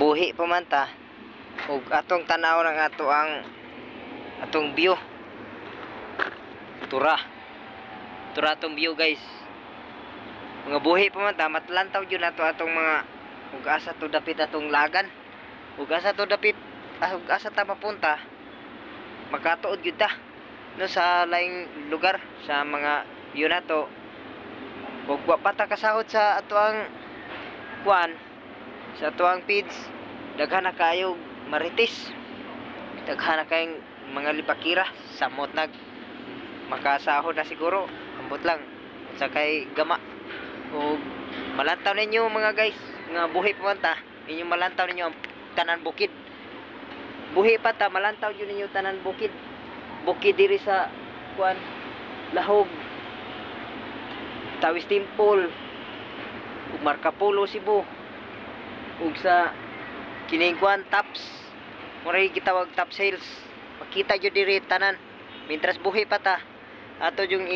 buhi pa man ta ug atong tanaw ng atong view. Tura atong view guys. Mga buhi pa man ta, matlantaw yun nato atong mga ug asa to dapit atong lagan. Ug asa to dapit ug asa ta mapunta, makatuod gyud ta no sa laing lugar sa mga view nato. Ug wa pa ta kasahod sa atoang kuan, sa atoang feeds. Daghan na kayo marites, daghan na kayong mga libakira, samot nag makasahod na siguro, ambot lang sa kay gama. O malantaw ninyo mga guys, nga buhi pa man ta, inyo malantaw ninyo ang tanan bukid. Buhi pa ta, malantaw yun ninyo tanan bukid. Bukid diri sa kuan, Lahog, Taoist Temple, ug Marcapulo, Cebu, ug sa kining kuan Taps, murag gitawag Taps Hills. Makita jud diri tanan mintras buhi pa ta. Ato yung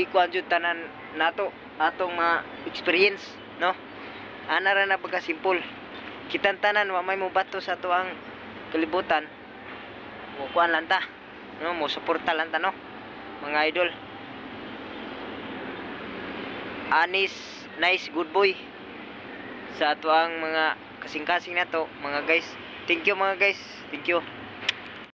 kuan jud tanan nato atong experience no. Ana ra na pagka simple. Kitang tanan wa may mobato sa tuang kalibutan. Mo kuan lang ta no, mo suporta lang ta no mga idol. Anis, nice, good boy sa tuang mga kasing-kasing nato mga guys. Thank you mga guys, thank you.